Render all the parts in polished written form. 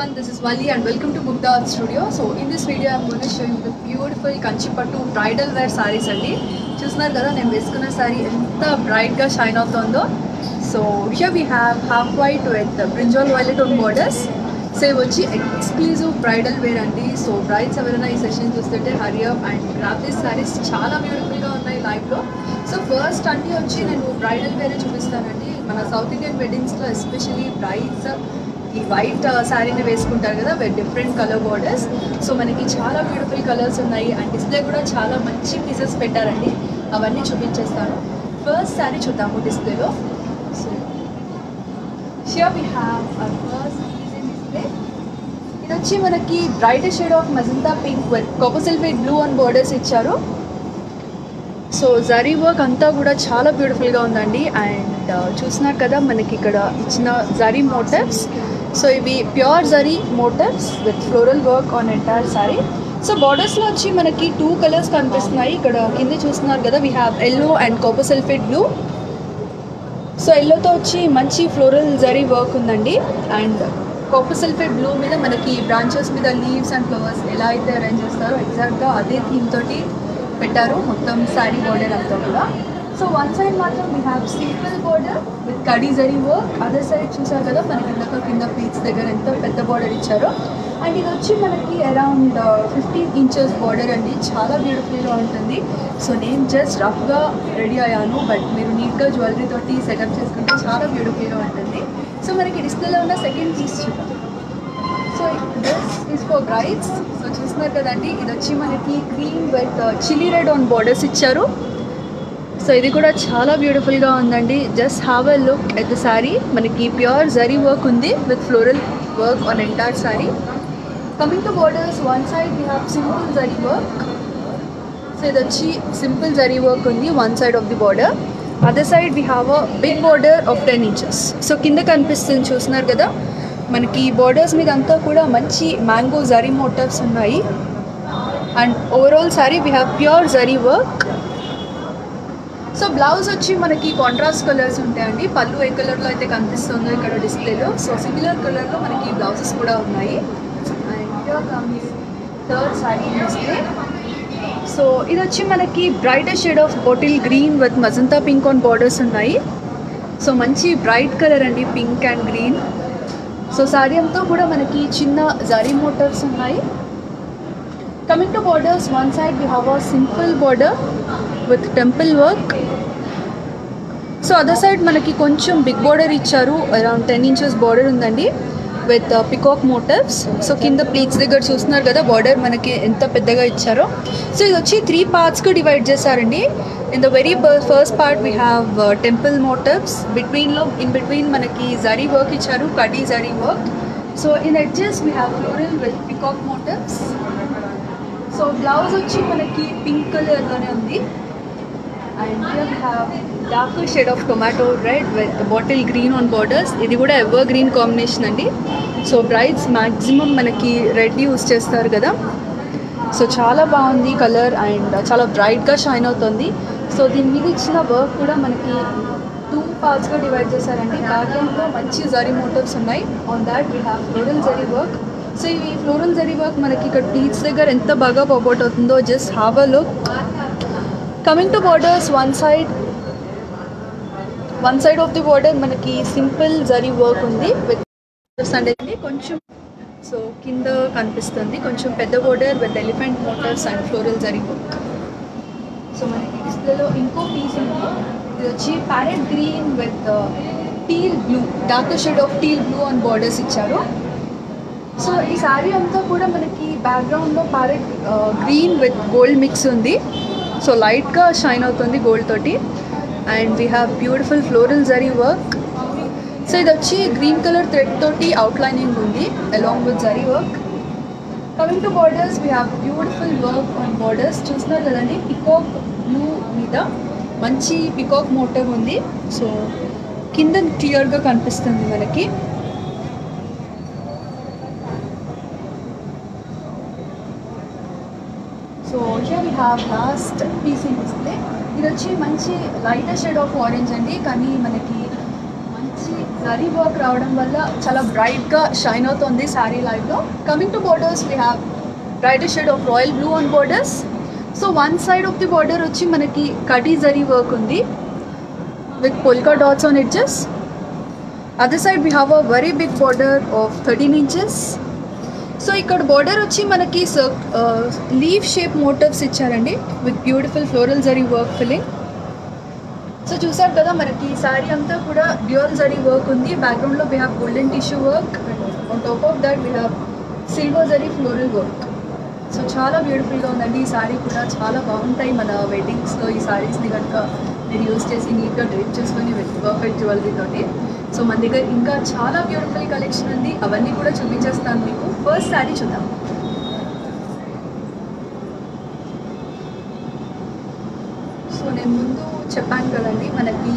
everyone, this is Vali and welcome to Mugdha Art Studio. So in this video I'm going to show you the beautiful Kanchipattu bridal wear sarees andi. Chustunnaru kada nenu veskunna saree enta bright ga shine avutundo. So here we have half white with brinjal violet on borders. So ivi vachi exclusive bridal wear andi. So brides evaraina ee session chustunte hurry up and grab these sarees. Chaala beautiful ga unnayi live lo. So first andi vachi nenu bridal wear chupistanandi. Mana South Indian weddings lo especially brides ఈ white శారీని వేసుకుంటారు కదా with different colour borders. So మనకి చాలా beautiful colours ఉన్నాయి and display కూడా చాలా మంచి పీసెస్ పెట్టారండి. అవన్నీ చూపించేస్తాను. ఫస్ట్ శారీ చూద్దాము డిస్ప్లేలో. So here we have our first piece in display. ఇది వచ్చి మనకి bright shade of magenta pink with copper silver blue on borders ఇచ్చారు. సో జరీ వర్క్ అంతా కూడా చాలా బ్యూటిఫుల్గా ఉందండి. అండ్ చూస్తున్నారు కదా మనకి ఇక్కడ ఇచ్చిన జరీ మోటివ్స్. సో ఇవి pure zari motifs with floral work on entire sari. So బార్డర్స్లో వచ్చి మనకి 2 కలర్స్ కనిపిస్తున్నాయి. ఇక్కడ కింద చూస్తున్నారు కదా we have yellow and copper sulphate blue. So ఎల్లోతో వచ్చి మంచి ఫ్లోరల్ జరీ వర్క్ ఉందండి. అండ్ కాపర్ సల్ఫేట్ బ్లూ మీద మనకి బ్రాంచెస్ మీద లీవ్స్ అండ్ ఫ్లవర్స్ ఎలా అయితే అరేంజ్ చేస్తారో ఎగ్జాక్ట్గా అదే థీమ్ తోటి పెట్టారు మొత్తం శారీ బోర్డర్ అంతా కూడా. సో వన్ సైడ్ మాత్రం we have simple border with కడీ జరీ వర్క్. అదర్ సైడ్ చూసారు కదా మనకి కింద ప్లీట్స్ దగ్గర ఎంత పెద్ద బోర్డర్ ఇచ్చారో. అండ్ ఇది వచ్చి మనకి అరౌండ్ 15 ఇంచెస్ బోర్డర్ అండి. చాలా బ్యూటిఫుల్గా ఉంటుంది. సో నేను జస్ట్ రఫ్గా రెడీ అయ్యాను, బట్ మీరు నీట్గా జ్యువెలరీ తోటి సెటప్ చేసుకుంటే చాలా బ్యూటిఫుల్గా ఉంటుంది. సో మనకి డిస్ప్లేలో ఉన్న సెకండ్ పీస్ చూద్దాం. So this is for brides. So చూస్తున్నారు కదండి ఇది వచ్చి మనకి cream with chilli red on borders ఇచ్చారు. సో ఇది కూడా చాలా బ్యూటిఫుల్గా ఉందండి. Just have a look at the sari. మనకి ప్యూర్ జరీ వర్క్ ఉంది with floral work on entire sari. Coming to borders, one side we have simple zari work. So ఇది వచ్చి సింపుల్ జరీ వర్క్ ఉంది one side of the border. Other side we have a big border of 10 inches. So కింద కనిపిస్తుంది చూస్తున్నారు కదా మనకి borders మీద అంతా కూడా మంచి మ్యాంగో జరీ మోటివ్స్ ఉన్నాయి. And overall sorry we have pure zari work. So blouse వచ్చి మనకి కాంట్రాస్ట్ కలర్స్ ఉంటాయండి. పళ్ళు ఏ కలర్లో అయితే కనిపిస్తుందో ఇక్కడ డిస్ప్లేలో, సో సిమిలర్ కలర్లో మనకి బ్లౌజెస్ కూడా ఉన్నాయి. And here comes third sorry display. So ఇది వచ్చి మనకి brighter shade of bottle green with magenta pink on borders ఉన్నాయి. సో మంచి బ్రైట్ కలర్ అండి, pink and green. So sari అంతా కూడా మనకి చిన్న జరీ మోటివ్స్ ఉన్నాయి. Coming to borders, one side we have a simple border with temple work. So other side మనకి కొంచెం బిగ్ బోర్డర్ ఇచ్చారు. అరౌండ్ 10 ఇంచెస్ బోర్డర్ ఉందండి విత్ పికాక్ మోటివ్స్. సో కింద ప్లీట్స్ దగ్గర చూస్తున్నారు కదా బార్డర్ మనకి ఎంత పెద్దగా ఇచ్చారో. సో ఇది వచ్చి 3 పార్ట్స్గా డివైడ్ చేశారండి. In the very first part we have temple motifs. In between manaki zari work icharu, kadi zari work. So in edges we have floral with peacock motifs. So blouse vachi manaki pink color lone undi. And here we have darker shade of tomato red with bottle green on borders. Idi kuda evergreen combination andi. So brides maximum manaki red use chestaru kada. So చాలా బాగుంది colour and చాలా బ్రైట్గా shine అవుతుంది. So దీని మీద ఇచ్చిన work కూడా మనకి 2 పార్ట్స్గా డివైడ్ చేశారండి. బ్యాక్గ్రౌండ్లో మంచి జరీ మోటివ్స్ ఉన్నాయి. On that we have floral zari work. So ఈ ఫ్లోరల్ జరీ వర్క్ మనకి ఇక్కడ ప్లీట్స్ దగ్గర ఎంత బాగా పాపౌట్ అవుతుందో just have a look. Coming to borders, one side of the border మనకి సింపుల్ జరీ వర్క్ ఉంది విత్ అంటే కొంచెం సో కింద కనిపిస్తుంది కొంచెం పెద్ద border with elephant motifs and floral zari work. So మనకి డిస్ప్లేలో ఇంకో పీస్ ఉంది. ఇది వచ్చి parrot green with teal blue, darker shade of teal blue on borders ఇచ్చారు. సో ఈ శారీ అంతా కూడా మనకి బ్యాక్గ్రౌండ్లో parrot green with gold mix ఉంది. సో లైట్గా షైన్ అవుతుంది గోల్డ్ తోటి. And we have beautiful floral zari work. So ఇది వచ్చి గ్రీన్ కలర్ థ్రెడ్ తోటి అవుట్లైనింగ్ ఉంది along with zari work. Coming to borders we have beautiful work on borders. చూస్తున్నారు కదండి పికాక్ బ్లూ మీద మంచి పికాక్ మోటివ్ ఉంది. సో కింద క్లియర్గా కనిపిస్తుంది మనకి. So here we have last piece in display. ఇది వచ్చి మంచి లైటర్ షేడ్ ఆఫ్ ఆరెంజ్ అండి, కానీ మనకి మంచి జరీ వర్క్ రావడం వల్ల చాలా బ్రైట్గా షైన్ అవుతుంది శారీ లైవ్లో. Coming to borders we have brighter shade of royal blue on borders. So one side of the border వచ్చి మనకి కటీ జరీ వర్క్ ఉంది with polka dots on edges. Other side we have a very big border of 13 inches. So ikkada border vachi manaki leaf shape motifs ichcharandi with beautiful floral zari work filling. So చూసారు కదా మనకి sorry అంతా కూడా dual zari work ఉంది. Background లో we have golden tissue work. On top of that we have silver zari floral work. So చాలా బ్యూటిఫుల్గా ఉందండి. ఈ సారీ కూడా చాలా బాగుంటాయి మన వెడ్డింగ్స్లో. ఈ సారీస్ని కనుక మీరు యూజ్ చేసి నీట్గా డ్రేప్ చేసుకొని పర్ఫెక్ట్ జ్యువెలరీ తోటి. సో మన దగ్గర ఇంకా చాలా బ్యూటిఫుల్ కలెక్షన్ ఉంది, అవన్నీ కూడా చూపించేస్తాను మీకు. ఫస్ట్ సారీ చూద్దాం. సో నేను ముందు చెప్పాను కదండి, మనకి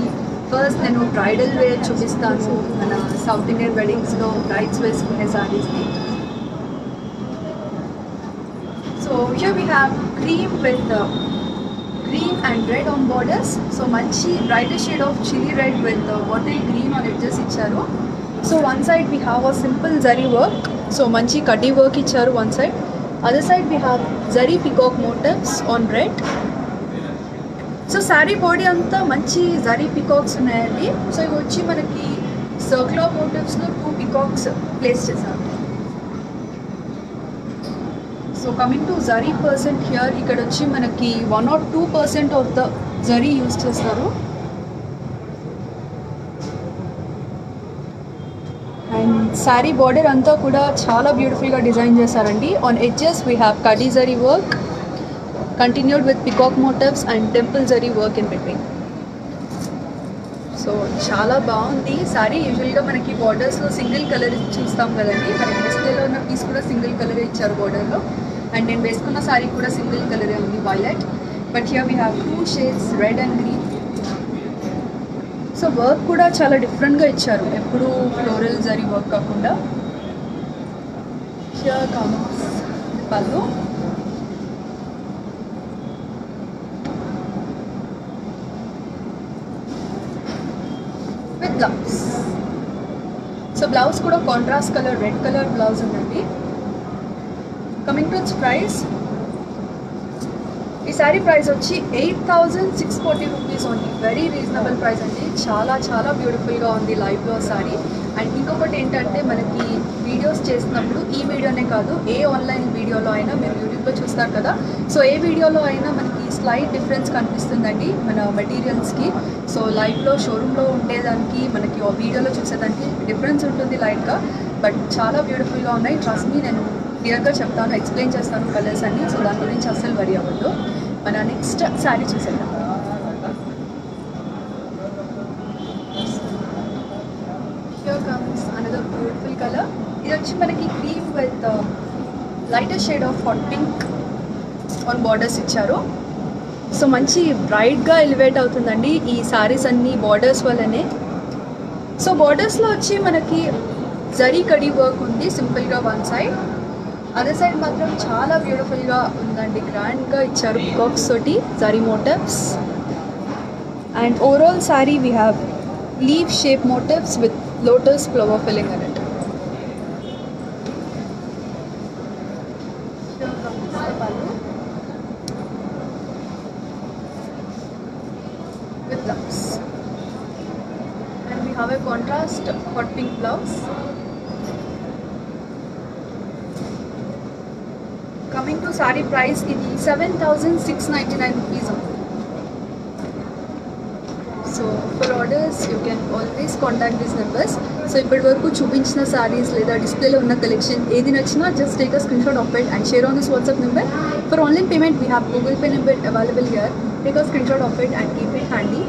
ఫస్ట్ నేను బ్రైడల్ వేర్ చూపిస్తాను, మన సౌత్ ఇండియన్ వెడ్డింగ్స్లో బ్రైడ్స్ వేసుకునే సారీస్ని. So here we have cream with green and red on borders. So manchi brighter shade of chili red with bottle green on edges icharu. So one side we have a simple zari work. So manchi kadi work icharu one side. Other side we have zari peacock motifs on red. So saree body anta manchi zari peacocks unnayandi. So ivi vachi manaki circular motifs lo 2 peacocks place chesaru. So coming to zari percent here, ఇక్కడ వచ్చి మనకి 1 or 2% of the zari use చేస్తారు. And sari border అంతా కూడా చాలా బ్యూటిఫుల్గా design చేశారండి. On edges we have kadi zari work continued with peacock motifs and temple zari work in between. So చాలా బాగుంది శారీ. యూజువల్గా మనకి బార్డర్స్లో సింగిల్ కలర్ చూస్తాం కదండి, మనకి డిస్ప్లేలో ఉన్న పీస్ కూడా సింగిల్ కలరే ఇచ్చారు బార్డర్లో. అండ్ నేను వేసుకున్న సారీ కూడా సింగిల్ కలరే ఉంది, violet. But here we have 2 shades red and green. So work కూడా చాలా డిఫరెంట్గా ఇచ్చారు, ఎప్పుడు ఫ్లోరల్ జరీ వర్క్ కాకుండా. హియర్ కమ్స్ పళ్ళు. With blouse. సో బ్లౌజ్ కూడా contrast colour red colour blouse ఉందండి. కమింగ్ టు ఇట్స్ ప్రైస్, ఈ శారీ ప్రైస్ వచ్చి 8,640 rupees only. Very reasonable price అండి. చాలా చాలా బ్యూటిఫుల్గా ఉంది లైవ్లో శారీ. అండ్ ఇంకొకటి ఏంటంటే మనకి వీడియోస్ చేసినప్పుడు ఈ వీడియోనే కాదు, ఏ ఆన్లైన్ వీడియోలో అయినా మీరు యూట్యూబ్లో చూస్తారు కదా, సో ఏ వీడియోలో అయినా మనకి స్లైట్ డిఫరెన్స్ కనిపిస్తుందండి మన మెటీరియల్స్కి. సో లైవ్లో షోరూంలో ఉండేదానికి మనకి ఆ వీడియోలో చూసేదానికి డిఫరెన్స్ ఉంటుంది లైట్గా. బట్ చాలా బ్యూటిఫుల్గా ఉన్నాయి. ట్రస్ట్ మీ, నేను క్లియర్గా చెప్తాను, ఎక్స్ప్లెయిన్ చేస్తాను కలర్స్ అన్నీ. సో దాని గురించి అస్సలు వరీ అవ్వద్దు. మన నెక్స్ట్ శారీ చూసేద్దాం. Here comes another beautiful colour. ఇది వచ్చి మనకి cream with lighter shade of hot pink on borders ఇచ్చారు. సో మంచి బ్రైట్గా ఎలివేట్ అవుతుందండి ఈ శారీస్ అన్నీ బార్డర్స్ వల్లనే. సో బార్డర్స్లో వచ్చి మనకి జరీ కడీ వర్క్ ఉంది సింపుల్గా వన్ సైడ్. అదర్ సైడ్ మాత్రం చాలా బ్యూటిఫుల్గా ఉందండి, గ్రాండ్గా ఇచ్చారు పికాక్స్ తోటి zari motifs. And overall sari we have leave shape motifs with lotus flower filling in it. With blouse, and we have a contrast hot pink blouse. Coming to saree price, ఇది 7,699 rupees only. So for orders you can always contact these numbers. So ఇప్పటి వరకు చూపించిన sarees లేదా డిస్ప్లేలో ఉన్న collection ఏది నచ్చినా just take a screenshot of it and share on this WhatsApp number. For online payment we have Google Pay number available here. Take a screenshot of it and keep it handy.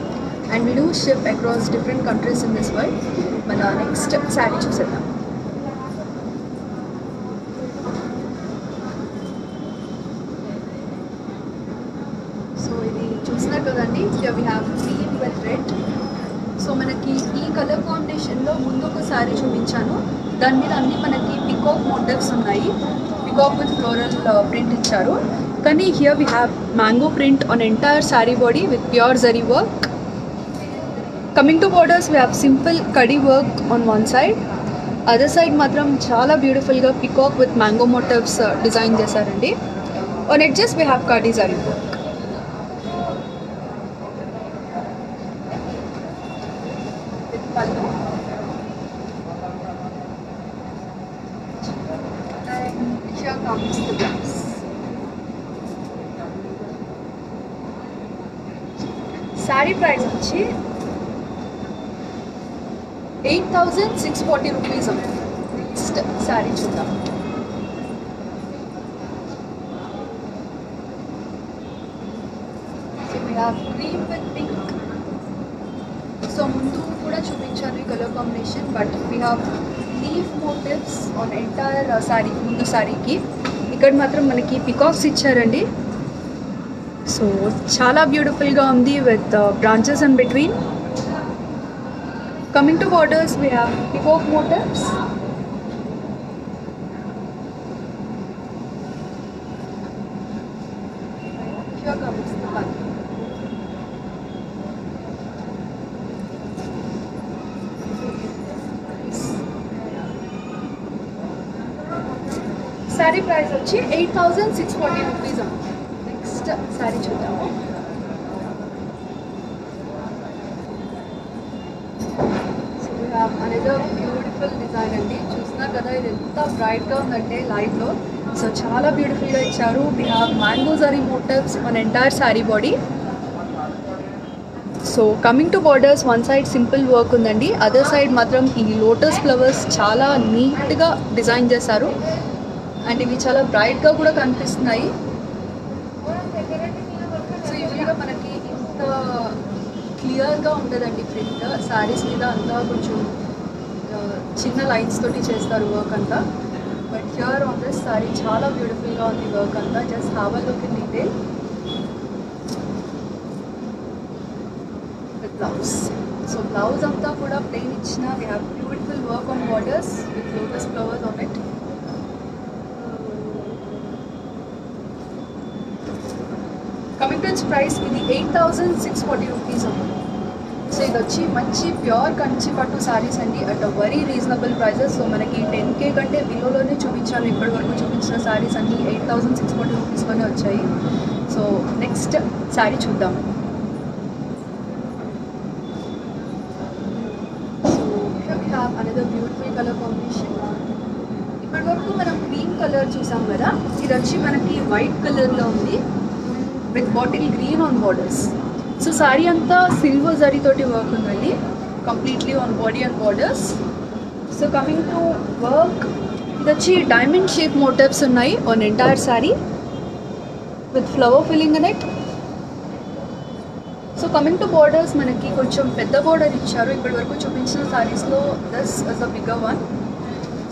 And we do ship across different countries in this world. మన next saree చూసేద్దాం. చూస్తున్నారు కదండి, here we have green with red. So మనకి ఈ colour కాంబినేషన్లో ముందు ఒక శారీ చూపించాను, దాని మీద అన్ని మనకి పికాక్ మోటివ్స్ ఉన్నాయి, పికాక్ విత్ ఫ్లోరల్ ప్రింట్ ఇచ్చారు. కానీ here we have mango print on entire sari body with pure zari work. Coming to borders, we have simple kadi work on one side. Other side matram chala beautiful ga peacock with mango motifs design chesarandi. On edges we have kadi zari work. And here comes the blouse. Saree price వచ్చి 8,640 rupees ఉంది. Next sari చూద్దాం. So we have green with pink. So ముందు కూడా చూపించాను ఈ colour combination, but we have leaf motifs on entire sari. ముందు శారీకి ఇక్కడ మాత్రం మనకి పికాక్స్ ఇచ్చారండి. సో చాలా బ్యూటిఫుల్గా ఉంది with branches in between. Coming to borders, we have peacock motifs. Here comes the bun. Saree price వచ్చి 8,640 rupees. Next saree చూద్దాము. అనదర్ బ్యూటిఫుల్ డిజైన్ అండి. చూస్తున్నారు కదా ఇది ఎంత బ్రైట్గా ఉందంటే లైవ్లో. సో చాలా బ్యూటిఫుల్గా ఇచ్చారు. We have mango zari motifs on entire sari body. So coming to borders, one side simple work ఉందండి. అదర్ సైడ్ మాత్రం ఈ లోటస్ ఫ్లవర్స్ చాలా నీట్గా డిజైన్ చేశారు. అండ్ ఇవి చాలా బ్రైట్గా కూడా కనిపిస్తున్నాయి. సో యూజువల్గా మనకి ఇంత క్లియర్గా ఉంటుందండి ప్రింట్. శారీస్ మీద అంతా కొంచెం చిన్న లైన్స్ తోటి చేస్తారు వర్క్ అంతా. But here on this sari చాలా బ్యూటిఫుల్గా ఉంది వర్క్ అంతా. Just have a look in detail with blouse. So blouse అంతా కూడా ప్లెయిన్ ఇచ్చిన. We have beautiful work on borders with lotus flowers on it. Coming to it's price, ఇది 8,640 rupees ఉంది. So ఇది వచ్చి మంచి ప్యూర్ కంచి పట్టు శారీస్ అండి at a very reasonable prices. So మనకి 10K కంటే బిలోలోనే చూపించాను ఇప్పటి వరకు చూపించిన శారీస్ అన్నీ 8,640 రూపీస్లోనే వచ్చాయి. సో నెక్స్ట్ శారీ చూద్దాం. So here we have another beautiful colour combination. ఇప్పటి వరకు మనం గ్రీన్ కలర్ చూసాం కదా, ఇది వచ్చి మనకి వైట్ కలర్లో ఉంది with bottle green on borders. So sari అంతా సిల్వర్ జరీ తోటి వర్క్ ఉందండి, completely on body and borders. So coming to work, ఇది వచ్చి డైమండ్ షేప్ మోటివ్స్ ఉన్నాయి on entire sari with flower filling in it. So coming to borders, మనకి కొంచెం పెద్ద border ఇచ్చారు. ఇప్పటి వరకు చూపించిన శారీస్లో this is a bigger one.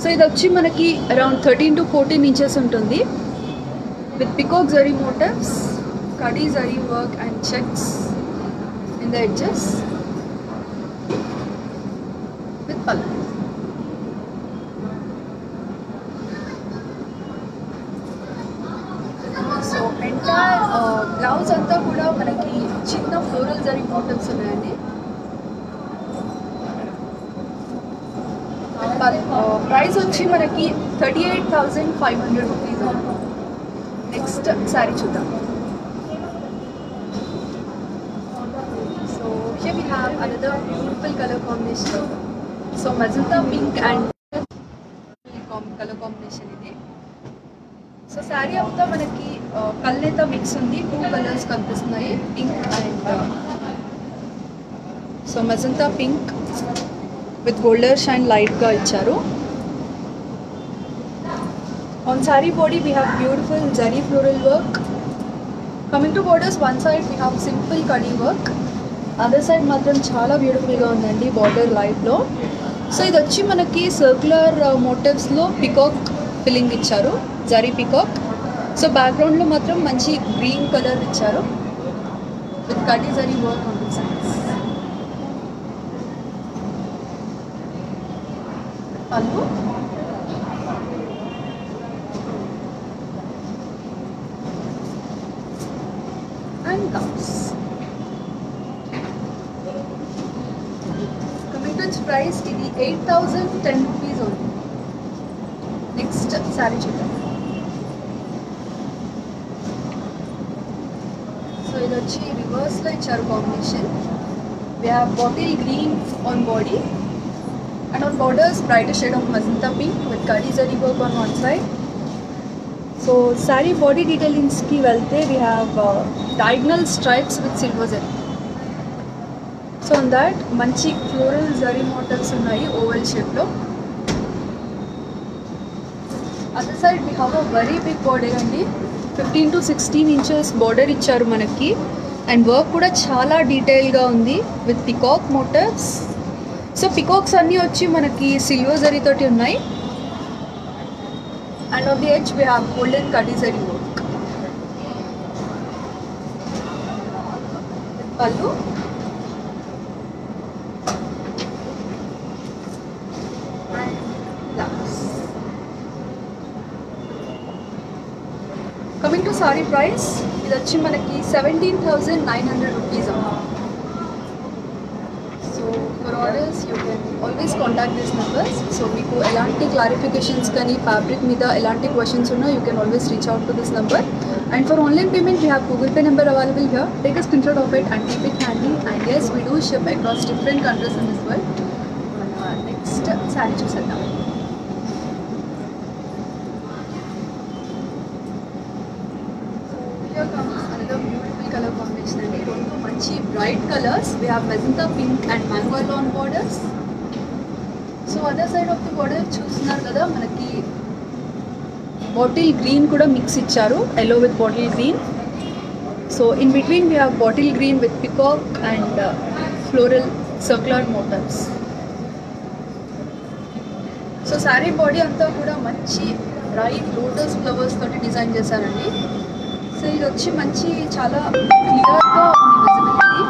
So ఇది వచ్చి మనకి అరౌండ్ 13 to 14 inches ఉంటుంది with peacock zari motifs, kadi zari work and checks in the edges with pallu. So entire blouse anta kuda manaki chinna floral zari motifs unnayandi. Price వచ్చి మనకి 38,500 rupees. Next sari చూద్దాం. Here we have another beautiful color combination. So magenta pink and color combination ఇది. So sari అంతా మనకి కల్నేత mix ఉంది. 2 colours కనిపిస్తున్నాయి, pink and so magenta pink with golden shine లైట్గా ఇచ్చారు. On saree body we have beautiful zari floral work. Coming to borders, one side we have simple kadi work, other side మాత్రం చాలా బ్యూటిఫుల్గా ఉందండి border లైవ్లో. So ఇది వచ్చి మనకి సర్క్యులర్ మోటివ్స్లో పికాక్ ఫిల్లింగ్ ఇచ్చారు, జరీ పికాక్. సో బ్యాక్గ్రౌండ్లో మాత్రం మంచి గ్రీన్ కలర్ ఇచ్చారు with kadhi zari work on the sides. పల్లు అండ్ బ్లౌజ్. ప్రైస్ ఇది 8010 రూపీస్ ఓన్లీ. నెక్స్ట్ శారీ చూద్దాం. సో ఇది వచ్చి రివర్స్లో ఇచ్చారు combination. We have bottle green on body and on borders brighter shade of magenta pink with kadi zari work on one side. So saree body detailings ki velte we have diagonal stripes with silver zari. So on that manchi floral zari motifs unnayi oval shape lo. Other side we have a very big border andi, 15 to 16 inches border icharu manaki. And work కూడా చాలా డీటెయిల్గా ఉంది with peacock motifs. So peacocks అన్నీ వచ్చి మనకి silver జరీతోటి ఉన్నాయి. And on the edge we have golden kadi zari work. పళ్ళు కమింగ్ టు సారీ ప్రైస్, ఇది వచ్చి మనకి 17,900 రూపీస్ అమ్మా. So for orders you can always contact this numbers. So మీకు ఎలాంటి క్లారిఫికేషన్స్ కానీ ఫ్యాబ్రిక్ మీద ఎలాంటి క్వశ్చన్స్ ఉన్నా you can always reach out to this number. And for online payment we have Google Pay number available here. Take a screenshot of it and keep it handy. And yes, we do ship across different countries in this world. Next sari చూసేద్దాం. Here comes another beautiful color combination and రెండు మంచి bright colours. We have magenta pink and mango yellow borders. So other side of the border చూస్తున్నారు కదా, మనకి bottle green కూడా mix ఇచ్చారు, yellow with bottle green. So in between we have bottle green with peacock and floral circular motifs. So sari body అంతా కూడా మంచి bright lotus flowers తోటి design చేశారండి. సో ఇది వచ్చి మంచి చాలా క్లియర్గా ఉంది విజిబిలిటీ.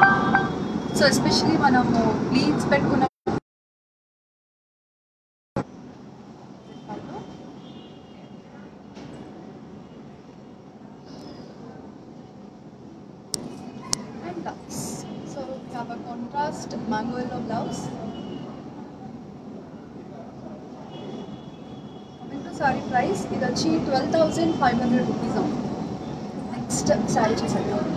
సో ఎస్పెషలీ మనము ప్లీట్స్ పెట్టుకున్న and blouse. So we have a contrast mango yellow blouse. Coming to saree price, ఇది వచ్చి 12,500 రూపీస్ అవుతుంది. నెక్స్ట్ శారీ చూసేద్దాం.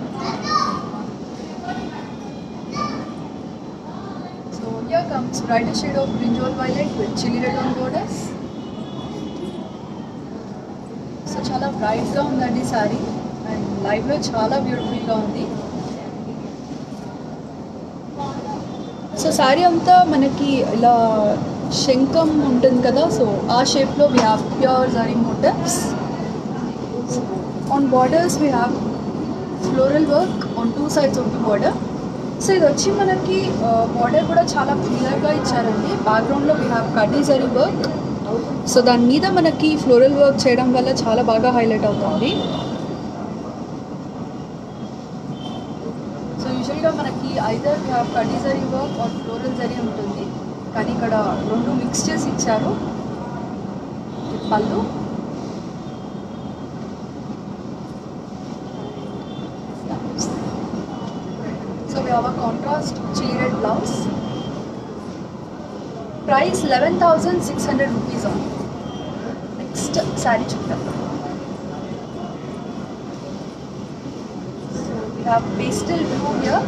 So here comes brighter shade of brinjal violet with chili red on borders. So చాలా బ్రైట్గా ఉందండి sari and లైవ్లో చాలా బ్యూటిఫుల్గా ఉంది. సో శారీ అంతా మనకి ఇలా శంఖం ఉంటుంది కదా, సో ఆ షేప్లో we have pure zari motifs. On borders we have floral work on two sides of the border. So ఇది వచ్చి మనకి బార్డర్ కూడా చాలా క్లియర్గా ఇచ్చారండి. బ్యాక్గ్రౌండ్లో వీ హ్యావ్ కడ్డీ జరీ వర్క్. సో దాని మీద మనకి ఫ్లోరల్ వర్క్ చేయడం వల్ల చాలా బాగా హైలైట్ అవుతుంది. సో యూజువల్గా మనకి ఐదర్ వీ హ్యావ్ కడ్డీ zari work or floral zari ఉంటుంది, కానీ ఇక్కడ రెండు మిక్స్ చేసి ఇచ్చారు. పళ్ళు so we have a contrast chili red blouse. Price 11,600 rupees on. Next saree chutta. So we have pastel blue here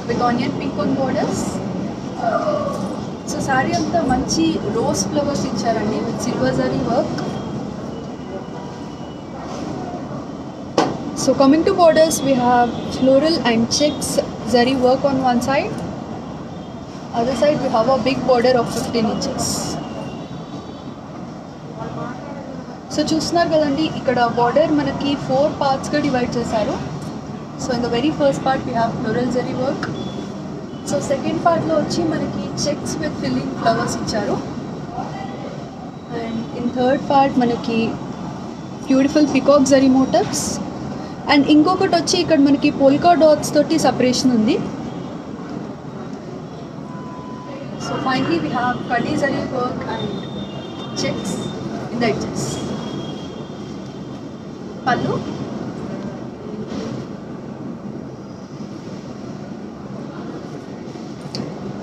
with onion pink on borders. So saree anta manchi rose flowers iccharandi with silver zari work. So coming to borders, we have floral and checks zari work on one side. Other side we have a big border of 15 inches. So చూస్తున్నారు కదండి, ఇక్కడ border మనకి 4 parts గా divide చేశారు. So in the very first part we have floral zari work. So second part లో వచ్చి మనకి checks with filling flowers ఇచ్చారు. And in third part మనకి beautiful peacock zari motifs. అండ్ ఇంకొకటి వచ్చి ఇక్కడ మనకి పోల్కా డాట్స్ తోటి సపరేషన్ ఉంది. సో ఫైనలీ వీ హ్యావ్ కడ్డీ zari work and checks in the edges. Pallu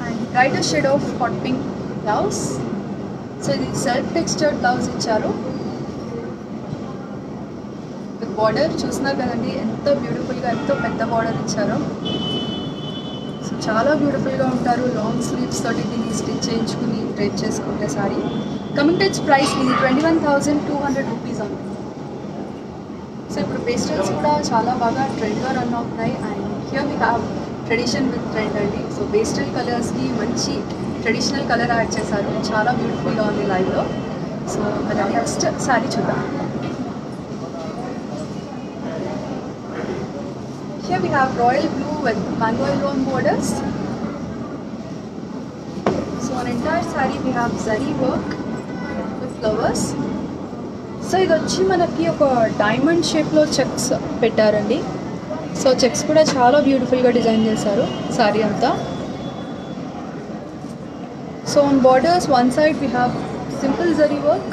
and brighter shade of hot pink blouse. So ఇది సెల్ఫ్ టెక్స్చర్డ్ బ్లౌజ్ ఇచ్చారు. బార్డర్ చూస్తున్నారు కదండి, ఎంతో బ్యూటిఫుల్గా, ఎంతో పెద్ద బార్డర్ ఇచ్చారు. సో చాలా బ్యూటిఫుల్గా ఉంటారు. లాంగ్ స్లీవ్స్ తోటి దీన్ని స్టిచ్ చేయించుకుని డ్రెస్ చేసుకుంటే sorry. Coming to it's price, ఇది 21,200 రూపీస్ ఉంది. సో ఇప్పుడు పేస్టల్స్ కూడా చాలా బాగా ట్రెండ్గా రన్ అవుతున్నాయి. And here we have tradition with trend అండి. సో పేస్టల్ కలర్స్కి మంచి ట్రెడిషనల్ కలర్ యాడ్ చేశారు. చాలా బ్యూటిఫుల్గా ఉంది లైవ్లో. సో అలా నెక్స్ట్ శారీ చూద్దాం. Here we have royal blue with mango yellow borders. So on entire saree we have zari work with flowers. So ఇది వచ్చి మనకి ఒక డైమండ్ షేప్లో చెక్స్ పెట్టారండి. సో చెక్స్ కూడా చాలా బ్యూటిఫుల్గా డిజైన్ చేశారు సారీ అంతా. So on borders one side we have simple zari work,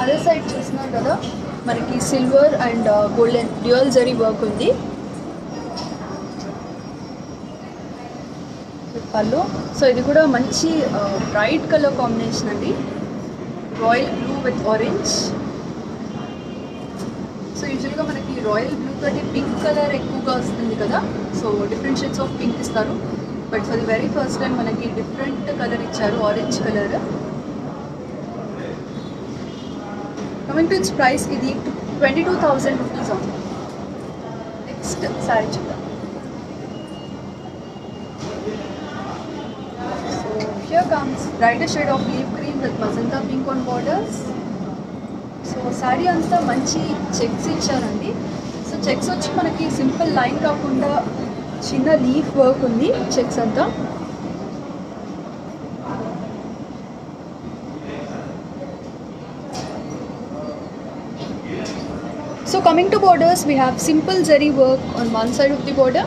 other side చూస్తున్నారు కదా మనకి silver and golden dual zari work ఉంది. పళ్ళు. సో ఇది కూడా మంచి బ్రైట్ కలర్ కాంబినేషన్ అండి, royal blue with orange. So యూజువల్గా మనకి రాయల్ బ్లూ తోటి పింక్ కలర్ ఎక్కువగా వస్తుంది కదా, so different shades of pink ఇస్తారు. But for the very first time మనకి డిఫరెంట్ కలర్ ఇచ్చారు, orange colour. Coming to its price, ఇది 22,000 rupees on. Next saree చూద్దాం. So here comes brighter shade of leaf green with magenta pink on borders. So saree అంతా మంచి checks ఇచ్చారండి. So checks వచ్చి మనకి simple line కాకుండా చిన్న లీఫ్ వర్క్ ఉంది చెక్స్ అంతా. So coming to borders, we have simple zari work on one side of the border.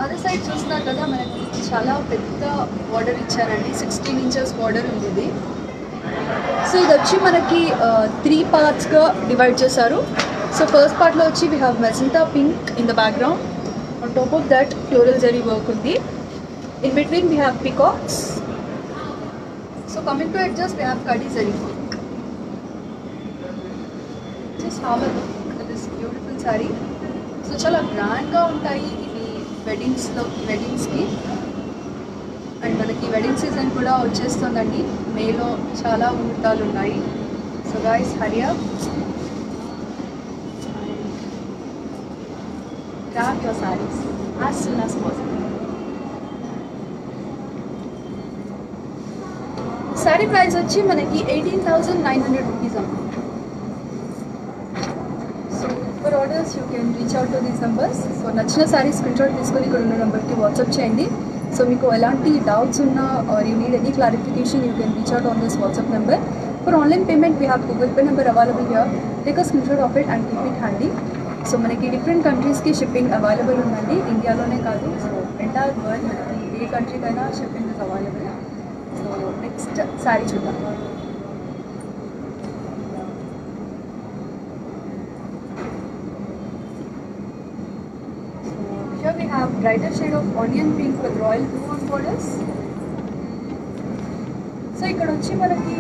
Other side చూస్తున్నారు కదా మనకి చాలా పెద్ద బార్డర్ ఇచ్చారండి, 16 inches బార్డర్ ఉంది ఇది. సో ఇది వచ్చి మనకి 3 partsగా డివైడ్ చేశారు. సో ఫస్ట్ పార్ట్లో వచ్చి we have magenta pink in the background. On top of that floral zari work ఉంది. In between we have peacocks. So coming to edges we have kadi zari work. Just have a look at this beautiful saree. So చాలా గ్రాండ్గా ఉంటాయి ఇవి వెడ్డింగ్స్కి. And మనకి wedding season కూడా వచ్చేస్తుందండి, మేలో చాలా ముహూర్తాలు ఉన్నాయి. So guys hurry up, grab your sarees as soon as possible. Sorry price వచ్చి మనకి 18,900 రూపీస్ అమ్మ. For orders you can reach out to these numbers. So నచ్చిన సారీ స్క్రీన్ షాట్ తీసుకొని ఇక్కడ ఉన్న నెంబర్కి వాట్సాప్ చేయండి. సో మీకు ఎలాంటి డౌట్స్ ఉన్నా or you need any clarification you can reach out on this WhatsApp number. For online payment we have Google Pay number available here. Take a screenshot of it and keep it handy. So మనకి డిఫరెంట్ కంట్రీస్కి shipping available ఉందండి, ఇండియాలోనే కాదు. So entire world మనకి ఏ కంట్రీకైనా shipping is available. So next sari చూద్దాం. Here we have brighter shade of onion pink with royal blue on borders. So ఇక్కడ వచ్చి మనకి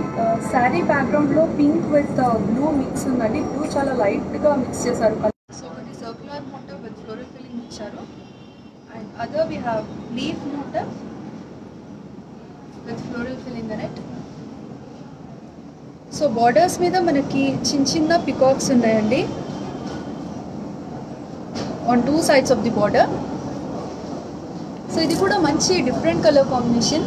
శారీ బ్యాక్గ్రౌండ్లో పింక్ విత్ బ్లూ మిక్స్ ఉందండి. బ్లూ చాలా లైట్గా మిక్స్ చేశారు. సో ఒకటి circular motif with floral filling ఇచ్చారు. And other we have leaf motif with floral filling in it. So borders మీద మనకి చిన్న చిన్న పికాక్స్ ఉన్నాయండి on two sides of the border. So ఇది కూడా మంచి different colour combination.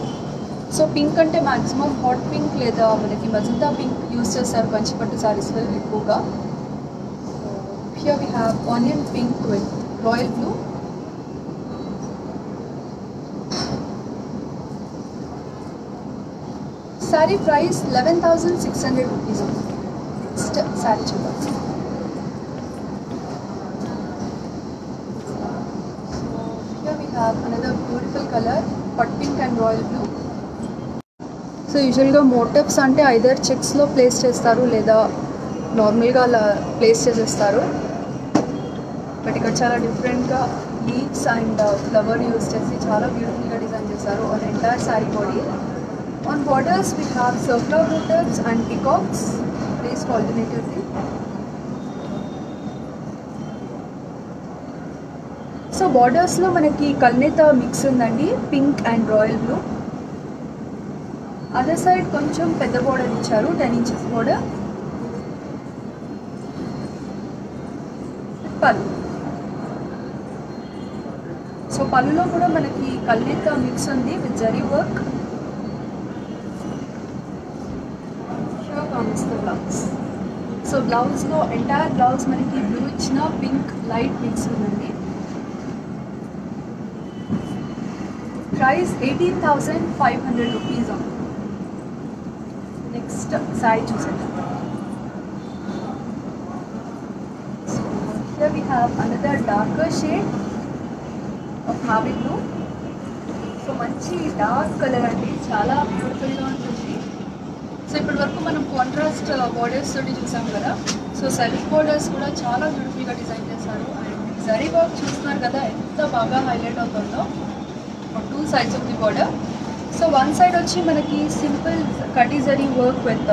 So pink అంటే మ్యాక్సిమం హాట్ పింక్ లేదా మనకి మజంతా పింక్ యూస్ చేస్తారు కంచిపట్టు సారీస్లో ఎక్కువగా. So here we have onion pink with royal blue. Sari price 11,600 rupees. Next sari చూద్దాం. Another beautiful color, hot pink and royal blue. So యూజువల్గా motifs అంటే either చెక్స్లో place చేస్తారు లేదా నార్మల్గా అలా ప్లేస్ చేసేస్తారు. బట్ ఇక్కడ చాలా డిఫరెంట్గా లీవ్స్ అండ్ ఫ్లవర్ యూస్ చేసి చాలా బ్యూటిఫుల్గా డిజైన్ చేశారు on entire sari body. On borders we have circular motifs and peacocks placed alternatively. So బార్డర్స్లో మనకి కల్నేత మిక్స్ ఉందండి, pink and royal blue. Other side కొంచెం పెద్ద బార్డర్ ఇచ్చారు, 10 inches బార్డర్. పళ్ళు. సో పళ్ళులో కూడా మనకి కల్నేత మిక్స్ ఉంది with zari work. Blouse. So బ్లౌజ్లో ఎంటైర్ బ్లౌజ్ మనకి బ్లూ ఇచ్చిన పింక్ లైట్ మిక్స్ ఉందండి. Price 18,500 rupees. నెక్స్ట్ సారీ చూసేద్దాం. So here we have another darker shade of navy blue. So మంచి డార్క్ కలర్ అండి, చాలా బ్యూటిఫుల్గా ఉంటుంది. సో ఇప్పటి వరకు మనం కాంట్రాస్ట్ బార్డర్స్ తోటి చూసాం కదా. సో సెల్ఫ్ బార్డర్స్ కూడా చాలా బ్యూటిఫుల్గా డిజైన్ చేశారు. అండ్ జరీ వర్క్ చూస్తున్నారు కదా ఎంత బాగా హైలైట్ అవుతుందో two sides of the border. So one side వచ్చి మనకి సింపుల్ కటీ zari work with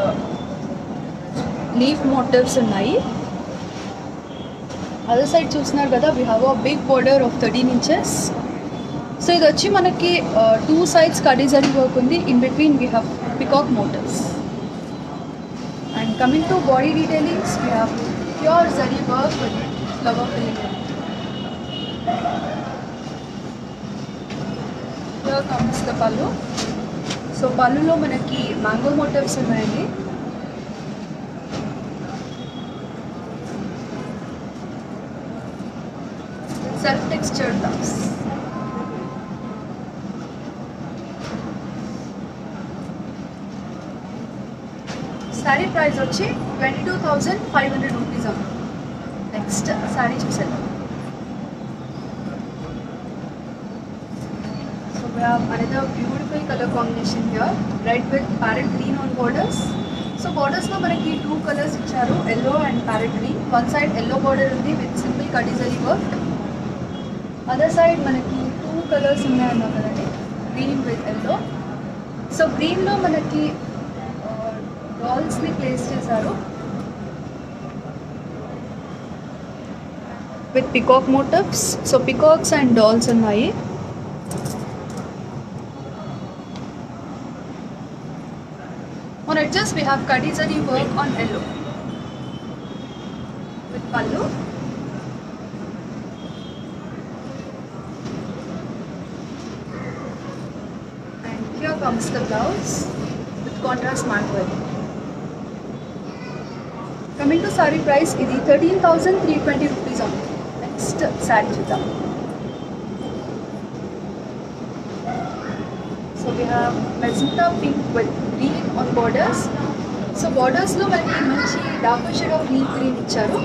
leaf motifs ఉన్నాయి. అదర్ సైడ్ చూస్తున్నారు కదా we have a big border of 13 inches. So ఇది వచ్చి మనకి టూ సైడ్స్ కటీ జరీ వర్క్ ఉంది. In between we have peacock motifs. And coming to body detailings we have pure zari work with flower filling. Here comes the pallu. So పళ్ళులో మనకి mango motifs ఉన్నాయండి. Self textured blouse. Sari price వచ్చి 22,500 rupees. Next sari చూసేద్దాం. We have another beautiful color combination here, red with parrot green on borders. So borders lo manaki two colors icharu, yellow and parrot green. One side yellow border undi with simple kadi zari work. Other side manaki two colors unnai anna kadandi, green with yellow. So green lo manaki dolls ni place chesaru with peacock motifs. So peacocks and dolls unnayi. On edges we have kadi zari work on yellow with pallu. And here comes the blouse with contrast mango. Coming to saree price, idi 13,320 rupees only. Next saree chudam. So we have magenta pink with green on borders. So borders lo manaki manchi dark shade of leaf green icharu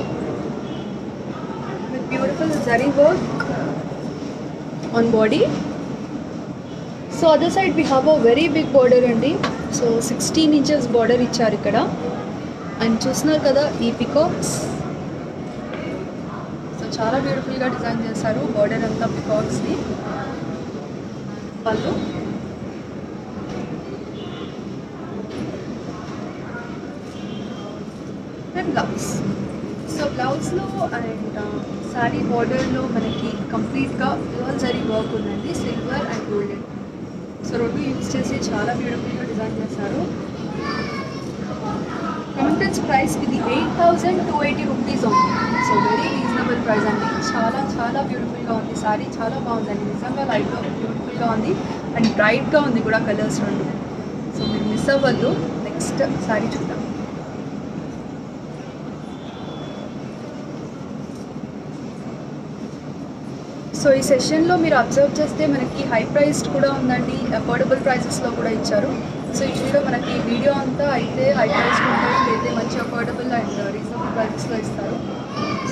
with beautiful zari work on body. So other side we have a very big border andi. So 16 inches border icharu ikkada. And చూస్తున్నారు కదా ఈ peacocks. So చాలా బ్యూటిఫుల్గా design చేశారు border అంతా పికాక్స్ని. పళ్ళు. And blouse. So బ్లౌజ్లో and sari బార్డర్లో మనకి కంప్లీట్గా ప్యూర్ జరీ వర్క్ ఉందండి, సిల్వర్ అండ్ గోల్డెన్. సో రెండు యూజ్ చేసి చాలా బ్యూటిఫుల్గా డిజైన్ చేశారు. కమింగ్ ప్రైస్ ఇది 8,280 rupees ఉంది. సో వెరీ రీజనబుల్ ప్రైస్ అండి. చాలా చాలా బ్యూటిఫుల్గా ఉంది సారీ, చాలా బాగుందండి నిజంగా. లైట్గా బ్యూటిఫుల్గా ఉంది అండ్ బ్రైట్గా ఉంది కూడా కలర్స్ రెండు. సో మీరు మిస్ అవ్వద్దు. నెక్స్ట్ సారీ చూద్దాం. సో ఈ సెషన్లో మీరు అబ్జర్వ్ చేస్తే మనకి హై ప్రైస్డ్ కూడా ఉందండి, అఫోర్డబుల్ ప్రైసెస్లో కూడా ఇచ్చారు. సో యూజువల్గా మనకి వీడియో అంతా అయితే హై ప్రైస్డ్ ఉంటుంది, అయితే మంచి అఫోర్డబుల్ అండ్ రీజనబుల్ ప్రైసెస్లో ఇస్తారు.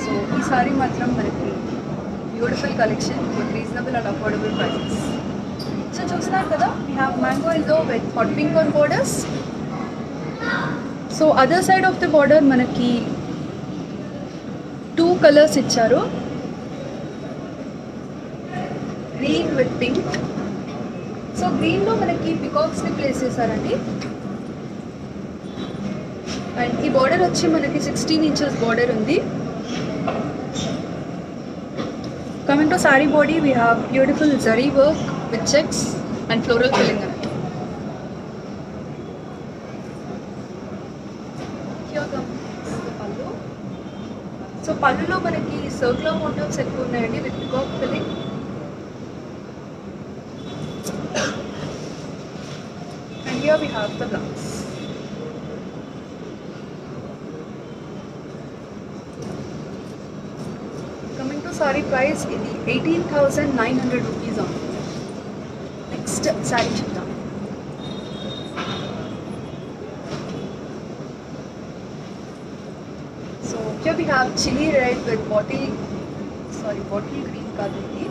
సో ఈసారి మాత్రం మనకి beautiful collection with reasonable and affordable prices. So చూస్తున్నారు కదా we have mango yellow with hot pink on borders. So other side of the border మనకి 2 కలర్స్ ఇచ్చారు. Green with pink. సో గ్రీన్లో మనకి పికాక్స్ని ప్లేస్ చేశారండి. అండ్ ఈ బార్డర్ వచ్చి మనకి 16 inches బార్డర్ ఉంది. Coming to sorry body, we have beautiful zari work with checks and floral filling అని. పళ్ళు. సో పళ్ళులో మనకి సర్క్యులర్ మోటివ్స్ ఎక్కువ ఉన్నాయండి with peacock filling. And here we have the blouse. Sorry price ఇది 18,900 రూపీస్ ఉంది. నెక్స్ట్ సారీ చూద్దాం. So here we have chili red with bottle green కాదు, ఇది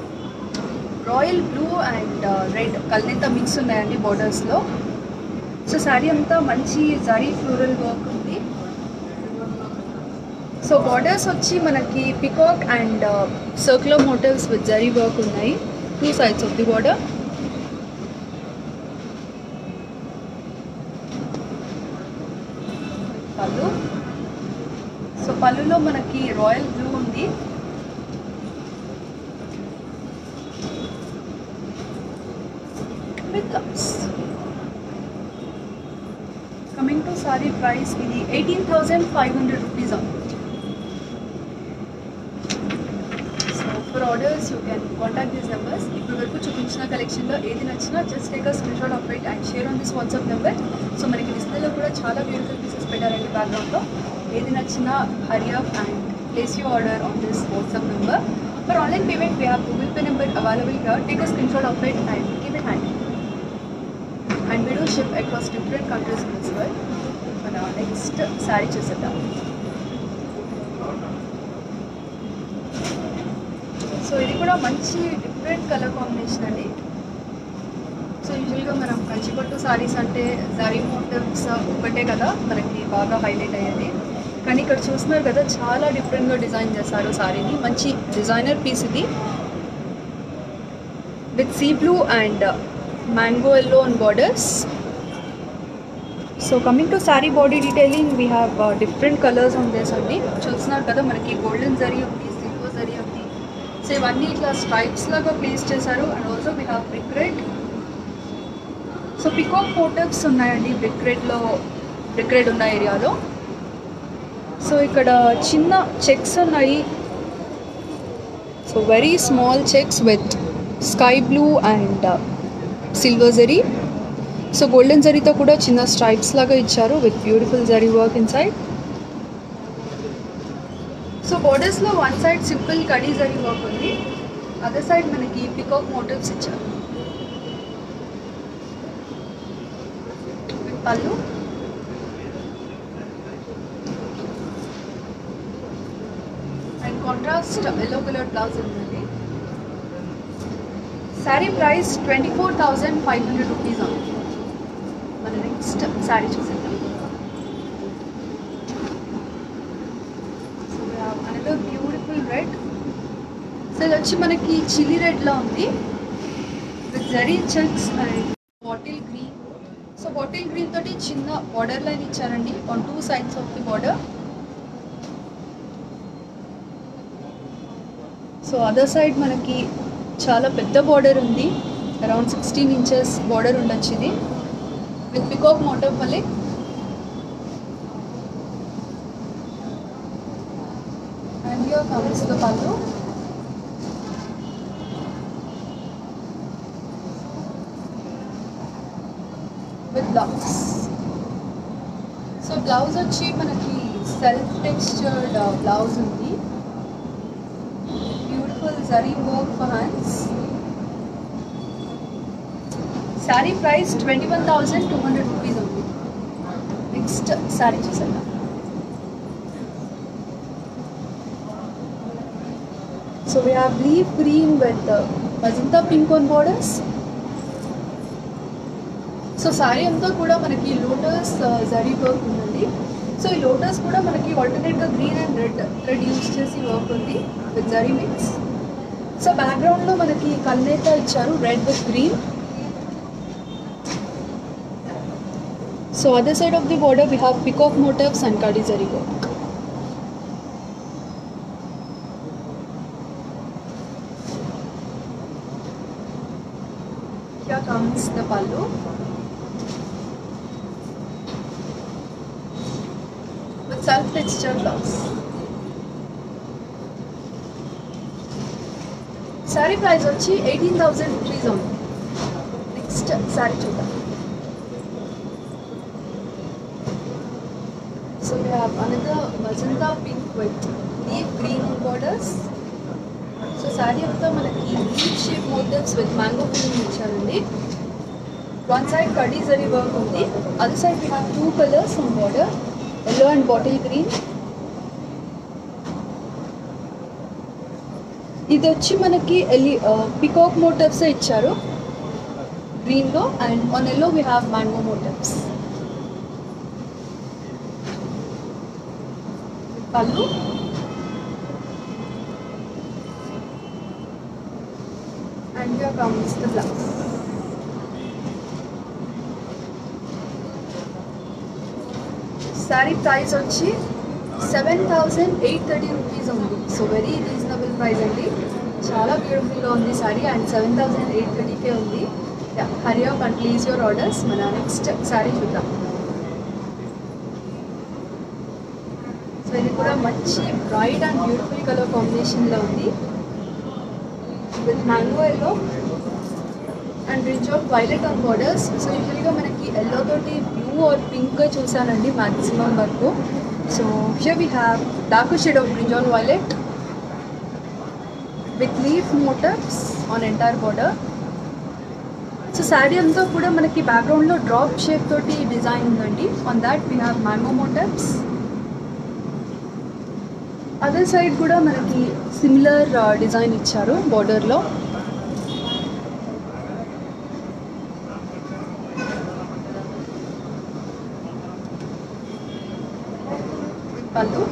రాయల్ బ్లూ అండ్ రెడ్ కల్నేత మిక్స్ ఉన్నాయండి బోర్డర్స్లో. సో సారీ అంతా మంచి జరీ ఫ్లోరల్ వర్క్ ఉంది. సో బార్డర్స్ వచ్చి మనకి peacock and circular motifs with zari work ఉన్నాయి 2 sides of the border. Pallu. So పళ్ళులో మనకి రాయల్ బ్లూ ఉంది. With blouse. Coming to sari price ఇది 18,500 రూపీస్ ఉంది. For orders you can contact these numbers. ఇప్పుడు వరకు చూపించిన కలెక్షన్లో ఏది నచ్చినా just take a screenshot of it and share on this WhatsApp number. So మనకి డిస్ప్లేలో కూడా చాలా బ్యూటిఫుల్ పీసెస్ పెట్టారండి బ్యాక్గ్రౌండ్లో. ఏది నచ్చినా hurry up and place you order on this WhatsApp number. For online payment we have Google Pay number available here. Take a screenshot of it and keep it handy. And we do ship across different countries in this world. మన next sari చూసేద్దాం. So ఇది కూడా మంచి different colour combination అండి. So యూజువల్గా మనం కంచిపట్టు సారీస్ అంటే zari motifs ఒకటే కదా మనకి బాగా హైలైట్ అయ్యేది. కానీ ఇక్కడ చూస్తున్నారు కదా చాలా డిఫరెంట్గా డిజైన్ చేశారు సారీని. మంచి డిజైనర్ పీస్ ఇది with sea blue and mango yellow on borders. So coming to sorry body detailing, we have different colours on this అండి. చూస్తున్నారు కదా మనకి గోల్డెన్ జరీ ఉంది, సిల్వర్ జరీ ఉంది. సో ఇవన్నీ ఇట్లా స్ట్రైప్స్ లాగా ప్లేస్ చేశారు. And also we have brick red. So peacock motifs ఉన్నాయండి బ్రిక్ రెడ్ ఉన్న ఏరియాలో. సో ఇక్కడ చిన్న చెక్స్ ఉన్నాయి. So very small checks with sky blue and silver zari. So golden జరీతో కూడా చిన్న స్ట్రైప్స్ లాగా ఇచ్చారు with beautiful zari work in side. So బోర్డర్స్లో వన్ సైడ్ సింపుల్ కడీ జరీ వర్క్ ఉంది, అదర్ సైడ్ మనకి పికాక్ మోటివ్స్ ఇచ్చారు. Pallu. And contrast yellow colour blouse ఉంటుంది. శారీ ప్రైస్ 24,500 రూపీస్ ఉంది. మన నెక్స్ట్ శారీ చూసేద్దాం. Another beautiful red. సో ఇది వచ్చి మనకి చిల్లీ రెడ్లో ఉంది with zari checks and bottle green. So bottle green తోటి చిన్న బార్డర్ లైన్ ఇచ్చారండి on 2 sides of the border. So other side మనకి చాలా పెద్ద బార్డర్ ఉంది, అరౌండ్ 16 inches బార్డర్ ఉండొచ్చు ఇది విత్ పికాక్ మోటివ్ వల్లే. And here comes the pallu. With blouse. So blouse వచ్చి మనకి సెల్ఫ్ టెక్స్చర్డ్ బ్లౌజ్ ఉంది. Beautiful zari work for hands. Sari price 21,200 rupees ఉంది. నెక్స్ట్ శారీ చూసేద్దాం. So we have leaf green with magenta pink on borders. So sari అంతా కూడా మనకి lotus zari work ఉందండి. So ఈ లోటస్ కూడా మనకి ఆల్టర్నేట్గా గ్రీన్ అండ్ రెడ్ యూజ్ చేసి వర్క్ ఉంది విత్ జరీ మిక్స్. సో బ్యాక్గ్రౌండ్లో మనకి కల్నేత ఇచ్చారు, red with green. So other side of the border we have peacock motifs and కడి zari work. Here comes the pallu. With self-texture blouse. Saree price వచ్చి 18,000 rupees only. Next saree చూద్దాం. So we have another magenta pink with deep green borders. So sari అంతా మనకి leaf shape motifs with mango print ఇచ్చారండి. One side కడీ zari work ఉంది, other side we have 2 colours on border, yellow and bottle green. ఇది వచ్చి మనకి peacock motifs ఇచ్చారు గ్రీన్లో, and on yellow we have mango motifs. Pallu and here comes the blouse. Saree price వచ్చి 7,830 rupees ఉంది. So very reasonable price అండి, చాలా బ్యూటిఫుల్గా ఉంది సారీ, అండ్ 7,830కే ఉంది. హరీ up and please your orders. మన నెక్స్ట్ సారీ చూద్దాం. సో ఇది కూడా మంచి బ్రైట్ అండ్ బ్యూటిఫుల్ కలర్ కాంబినేషన్లో ఉంది with mango yellow and brinjal violet on borders. So usually మనకి yellow తోటి blue or pink చూసానండి maximum వరకు. So here we have darker shade of brinjal violet with leaf motifs on entire border. So saree అంతా కూడా మనకి బ్యాక్గ్రౌండ్లో drop shape తోటి design ఉందండి. On that we have mango motifs. Other side కూడా మనకి సిమిలర్ డిజైన్ ఇచ్చారు బార్డర్లో. పళ్ళు.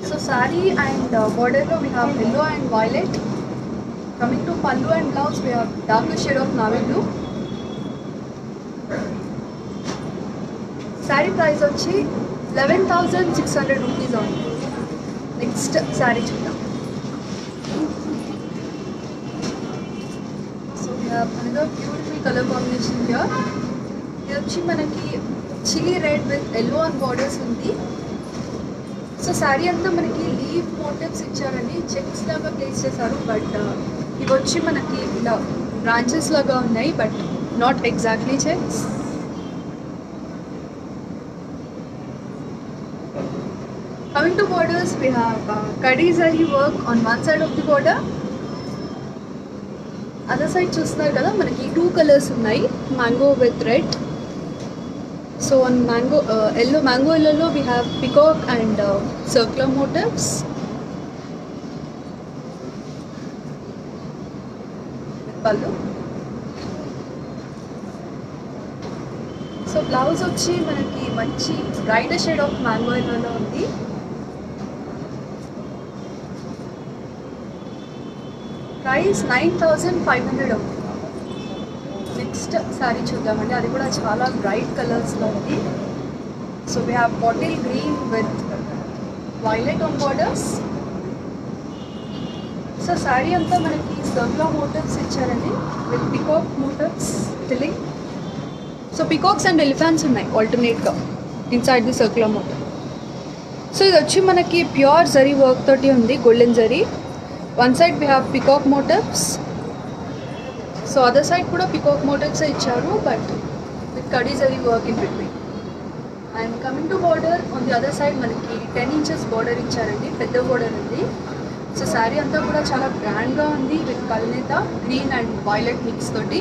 సో సారీ అండ్ బార్డర్లో we have yellow and violet. Coming to pallu and blouse we have dark shade of navy blue. Sari price వచ్చి 11,600 rupees on. Next sari చూద్దాం. So we have another beautiful colour combination here. ఇది వచ్చి మనకి chilli red with yellow and borders ఉంది. So sari అంతా మనకి leaf motifs ఇచ్చారండి, checks లాగా ప్లేస్ చేశారు, బట్ ఇవి వచ్చి మనకి ఇలా బ్రాంచెస్ లాగా ఉన్నాయి, but not exactly checks. Coming to borders, we have kadi zari work on one side of the border. Other side చూస్తున్నారు కదా మనకి 2 కలర్స్ ఉన్నాయి, mango with red. So on mango yellow we have peacock and circular motifs. pallu. So blouse వచ్చి మనకి మంచి brighter shade of mango ఎల్లోలో ఉంది. Price 9,500 అవుతుంది. Next sari చూద్దామండి, అది కూడా చాలా బ్రైట్ కలర్స్లో ఉంది. So we have bottle green with violet on borders. So sari అంతా మనకి సర్కులర్ మోటివ్స్ ఇచ్చారండి with peacock motifs filling. So peacocks and elephants ఉన్నాయి ఆల్టర్నేట్గా inside the circular motif. So ఇది వచ్చి మనకి ప్యూర్ జరీ వర్క్ తోటి ఉంది, golden zari. One side we have peacock motifs. So other side కూడా పికాక్ మోటివ్స్ ఇచ్చారు, బట్ విత్ కడీ zari work in between. And coming to border, on the other side మనకి 10 inches border ఇచ్చారండి, పెద్ద బార్డర్ ఉంది. సో శారీ అంతా కూడా చాలా గ్రాండ్గా ఉంది విత్ కల్నేత గ్రీన్ అండ్ వైలెట్ మిక్స్ తోటి.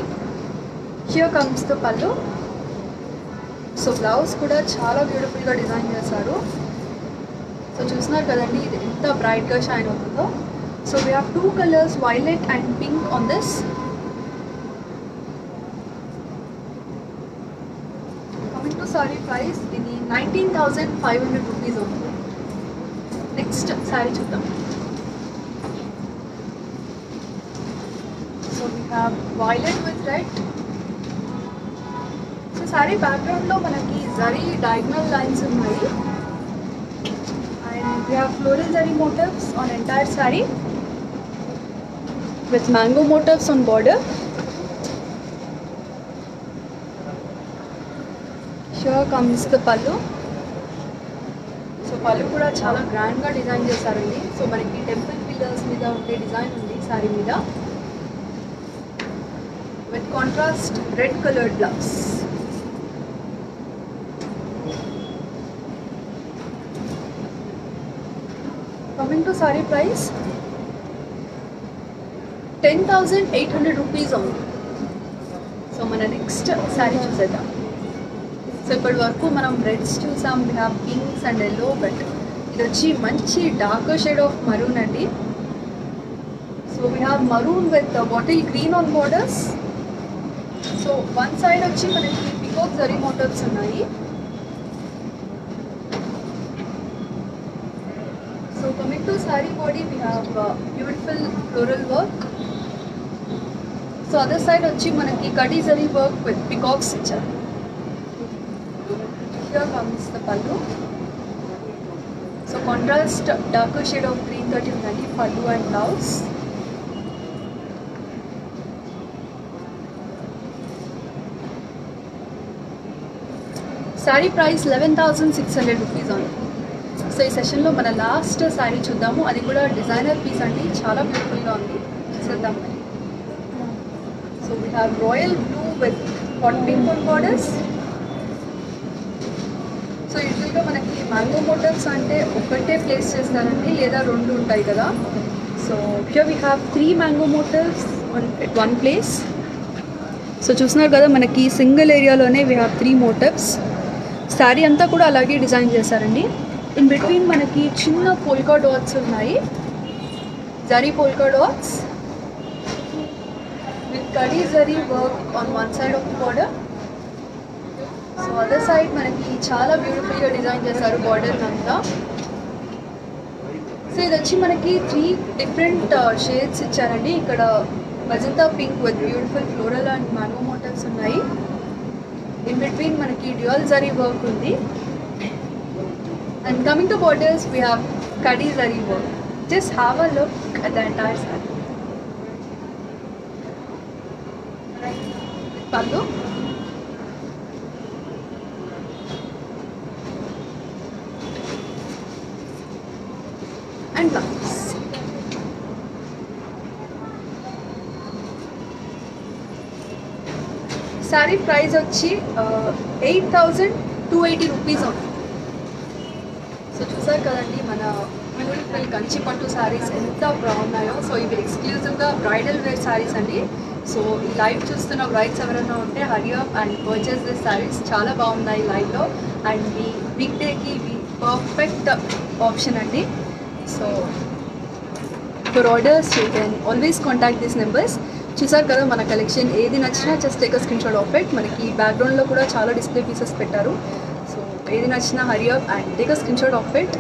Here comes the pallu. So blouse కూడా చాలా బ్యూటిఫుల్గా డిజైన్ చేశారు. సో చూస్తున్నారు కదండి ఇది ఎంత బ్రైట్గా షైన్ అవుతుందో. So we have 2 colors, violet and pink on this. Coming to sari price, ఇది 19,500 rupees అవుతుంది. నెక్స్ట్ శారీ చూద్దాం. So we have violet with red. So saree background lo manaki zari diagonal lines unnayi, and we have floral zari motifs on entire saree with mango motifs on border. Here comes the pallu. So pallu kuda chala grand ga design chesarandi. So manaki temple pillars meeda unde design undi saree meeda with contrast red colored blouse. Coming to saree price, 10,800 rupees only. So mana next saree chusedam. So ippadi varaku manam reds chusam, we have pinks and yellow, but idu vachi manchi darker shade of maroon andi. So we have maroon with bottle green on borders. So one side vachi manaki peacock zari motifs unnayi. So coming to saree body, we have beautiful floral work. So other side vachi manaki kadi zari work with peacocks icharu. Here comes the pallu. So contrast darker shade of green that is nadi pallu and blouse. Saree price 11,600 rupees only. So ఈ సెషన్లో మన last sari చూద్దాము. అది కూడా designer piece అండి, చాలా బ్యూటిఫుల్గా ఉంది, చూసేద్దాం. So we have royal blue with hot pink on borders. So యూజువల్గా మనకి మ్యాంగో మోటివ్స్ అంటే ఒకటే ప్లేస్ చేస్తారండి, లేదా రెండు ఉంటాయి కదా. So here we have 3 mango motifs at one place. So చూస్తున్నారు కదా, మనకి సింగిల్ ఏరియాలోనే వీ హ్యావ్ 3 మోటివ్స్. శారీ అంతా కూడా అలాగే డిజైన్ చేశారండి. In between manaki chinna polka dots unnayi, zari polka dots with kadi zari work on one side of the border. So other side manaki chala beautiful ga design chesaru border anta. So idachi manaki 3 different shades iccharandi. Ikkada magenta pink with beautiful floral and mango motifs unnayi. In between manaki dual zari work undi. And coming to borders, we have kadi zari work. Just have a look at the entire saree. Pallu. And blouse. Saree price vachi 8,280 rupees only. So చూసారు కదండి మన beautiful Kanchi pattu saris ఎంత బాగున్నాయో. So ఇవి ఎక్స్క్లూజివ్గా bridal wear saris అండి. So ఈ live చూస్తున్న బ్రైడ్స్ ఎవరైనా ఉంటే హరీ up and purchase this saris. చాలా బాగున్నాయి లైవ్లో, అండ్ మీ బిగ్ డేకి ఇవి పర్ఫెక్ట్ ఆప్షన్ అండి. So for orders you can always contact these numbers. చూసారు కదా మన కలెక్షన్, ఏది నచ్చినా just take a screenshot of it. మనకి బ్యాక్గ్రౌండ్లో కూడా చాలా డిస్ప్లే పీసెస్ పెట్టారు. ఏది నచ్చినా hurry up and take a screenshot of it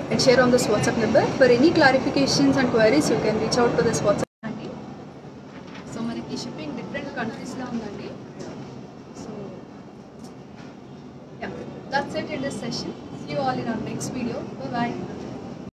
and share on this WhatsApp number. For any clarifications and queries, you can reach out to this WhatsApp number. So మనకి shipping different కంట్రీస్లో ఉందండి. So yeah, that's it in this session. See you all in our next video. Bye bye.